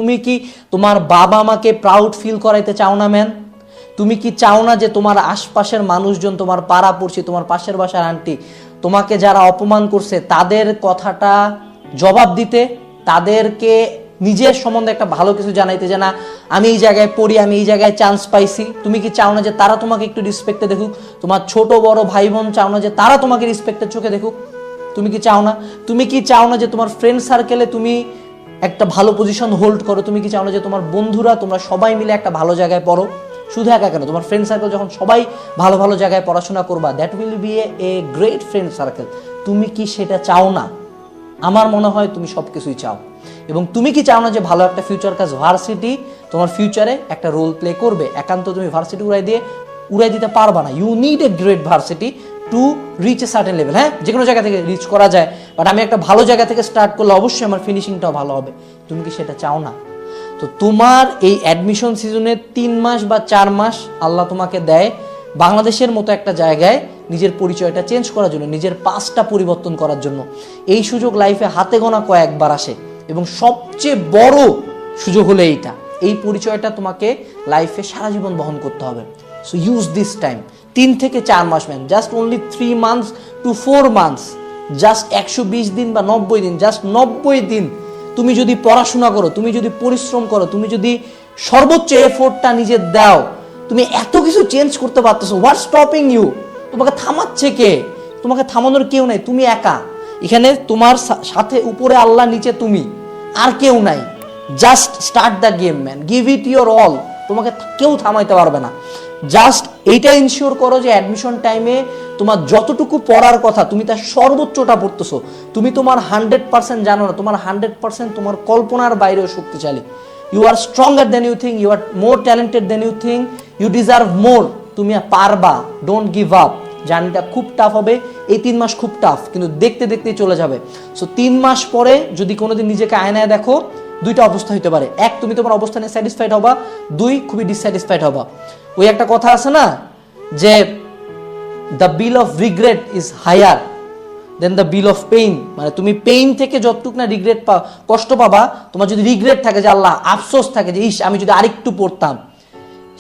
তুমি কি তোমার বাবা মাকে প্রাউড ফিল করাইতে চাও না ম্যান? তুমি কি চাও না যে তোমার আশপাশের মানুষজন, তোমার পাড়া পড়শি, তোমার পাশের বাসার আন্টি, তোমাকে যারা অপমান করছে তাদের কথাটা জবাব দিতে, তাদেরকে নিজের সম্বন্ধে একটা ভালো কিছু জানাইতে, যে না আমি এই জায়গায় পড়ি, আমি এই জায়গায় চান্স পাইছি? তুমি কি চাও না যে তারা তোমাকে একটু রিসপেক্টে দেখুক? তোমার ছোট বড় ভাই বোন চাও না যে তারা তোমাকে রিসপেক্টের চোখে দেখুক? তুমি কি চাও না? তুমি কি চাও না যে তোমার ফ্রেন্ড সার্কেলে তুমি একটা ভালো পজিশন হোল্ড করো? তুমি কি চাও না যে তোমার বন্ধুরা, তোমরা সবাই মিলে একটা ভালো জায়গায় পড়ো? শুধু একা কেন, তোমার ফ্রেন্ড সার্কেল যখন সবাই ভালো ভালো জায়গায় পড়াশোনা করবা, that will B a great friend circle. তুমি কি সেটা চাও না? আমার মনে হয় তুমি সব কিছুই চাও। এবং তুমি কি চাও না যে ভালো একটা ফিউচার কাজ ভার্সিটি তোমার ফিউচারে একটা রোল প্লে করবে? একান্ত তুমি ভার্সিটি উড়াই দিতে পারবা না। You need a great varsity to reach a certain level. হ্যাঁ, যে কোনো জায়গা থেকে রিচ করা যায়, বাট আমি একটা ভালো জায়গা থেকে স্টার্ট করলে অবশ্যই আমার ফিনিশিংটাও ভালো হবে। তুমি কি সেটা চাও না? তো তোমার এই অ্যাডমিশন সিজনে 3 মাস বা 4 মাস আল্লাহ তোমাকে দেয় বাংলাদেশের মতো একটা জায়গায় নিজের পরিচয়টা চেঞ্জ করার জন্য, নিজের পাসটা পরিবর্তন করার জন্য। এই সুযোগ লাইফে হাতে গোনা কয়েকবার আসে, এবং সবচেয়ে বড় সুযোগ হলো এইটা। এই পরিচয়টা তোমাকে লাইফে সারা জীবন বহন করতে হবে। So use this time. 3 থেকে 4 মাস man, just only 3 months to 4 months, just 120 দিন বা 90 দিন, জাস্ট 90 দিন তুমি যদি পড়াশোনা করো, তুমি যদি পরিশ্রম করো, তুমি যদি সর্বোচ্চ এফোর্টটা নিজে দাও, তুমি এত কিছু চেঞ্জ করতে পারতেছো। What stopping you? তোমাকে থামাচ্ছে কে? তোমাকে থামানোর কেউ নাই, তুমি একা। এখানে তোমার সাথে উপরে আল্লাহ, নিচে তুমি, আর কেউ নাই। Just start the game man, give it your all. তোমাকে কেউ থামাইতে পারবে না। জাস্ট এইটা ইনশিওর করো যে অ্যাডমিশন টাইমে তোমার যতটুকু পড়ার কথা তুমি তার সর্বোচ্চটা পড়তেছো। তুমি তোমার 100% জানো না, তোমার 100% তোমার কল্পনার বাইরেও শক্তিশালী। You are stronger than you think, you are more talented than you think, you deserve more. তুমি পারবা, ডোন্ট গিভ আপ। জার্নিটা খুব টাফ হবে, এই 3 মাস খুব টাফ, কিন্তু দেখতে দেখতেই চলে যাবে। সো 3 মাস পরে যদি কোনোদিন নিজেকে আয়নায় দেখো, 2টা অবস্থা হতে পারে। 1, তুমি তোমার অবস্থানে স্যাটিসফাইড হবা, 2, খুবই ডিসস্যাটিসফাইড হবা। ওই একটা কথা আছে না যে the bill of regret is higher than the bill of pain. মানে তুমি পেইন থেকে যতটুকু না রিগ্রেট কষ্ট পাবা, তোমার যদি রিগ্রেট থাকে যে আল্লাহ, আফসোস থাকে যে ইস আমি যদি আরেকটু পড়তাম,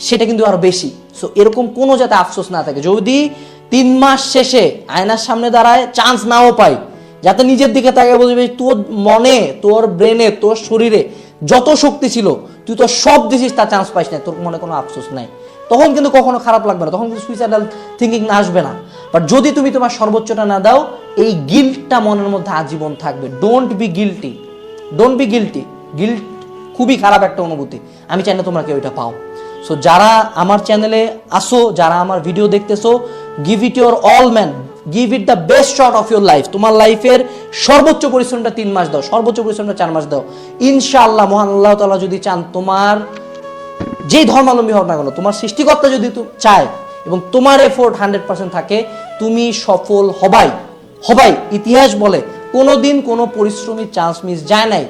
সেটা কিন্তু আরো বেশি। সো এরকম কোনো যাতে আফসোস না থাকে। যদি 3 মাস শেষে আয়নার সামনে দাঁড়ায় চান্স নাও পাই, যাতে নিজের দিকে তাকিয়ে বলবে তোর মনে, তোর ব্রেনে, তোর শরীরে যত শক্তি ছিল তুই তো সব দিছিস, তার চান্স পাইস না, তোর মনে কোনো আফসোস নাই, তখন কিন্তু কখনো খারাপ লাগবে না, তখন কিন্তু সুইসাইডাল থিঙ্কিং আসবে না। বাট যদি তুমি তোমার সর্বোচ্চটা না দাও, এই গিল্টটা মনের মধ্যে আজীবন থাকবে। Don't be guilty, don't be guilty. Guilt খুবই খারাপ একটা অনুভূতি, আমি চাই না তোমরা কেউ এটা পাও। সো যারা আমার চ্যানেলে আসো, যারা আমার ভিডিও দেখতেছো, give it your all man, give it the best shot of your life. তোমার লাইফের সর্বোচ্চ পরিশ্রমটা 3 মাস দাও, সর্বোচ্চ পরিশ্রমটা 4 মাস দাও। ইনশাআল্লাহ মহান আল্লাহ তাআলা যদি চান, তোমার যেই ধর্মাবলম্বী হোক না কেন, তোমার সৃষ্টিকর্তা যদি চায় এবং তোমার এফোর্ট 100% থাকে, তুমি সফল হবাই হবাই। ইতিহাস বলে কোনোদিন কোনো পরিশ্রমী চান্স মিস যায় নাই।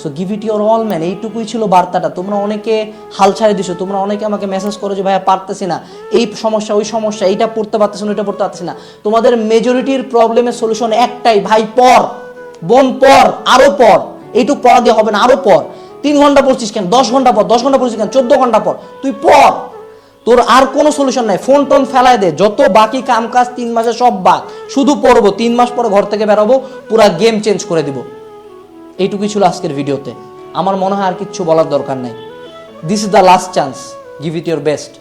So give it your all man. এইটুকুই ছিল বার্তাটা। তোমরা অনেকে হাল ছাড়ে দিছো, তোমরা অনেকে আমাকে মেসেজ করো যে ভাইয়া পারতেছি না, এই সমস্যা ওই সমস্যা, এইটা পড়তে পারতেছি না, ওইটা পড়তে পারতেছি না। তোমাদের মেজরিটির প্রবলেমের সলিউশন একটাই, ভাই পড়, বোন পড়, আরো পড়। এইটুকু পড়া দিয়ে হবে না, আরো পড়। 3 ঘন্টা পড়ছিস কেন? 10 ঘন্টা পর। 10 ঘন্টা পড়ছিস কেন? 14 ঘন্টা পর। তুই পড়, তোর আর কোনো সলিউশন নাই। ফোন টোন ফেলায় দে, যত বাকি কাম কাজ 3 মাসে সব বাদ, শুধু পড়বো। 3 মাস পরে ঘর থেকে বেরোবো, পুরা গেম চেঞ্জ করে দিব। এইটুকুই ছিল আজকের ভিডিওতে। আমার মনে হয় আর কিচ্ছু বলার দরকার নাই। This is the last chance, give it your best.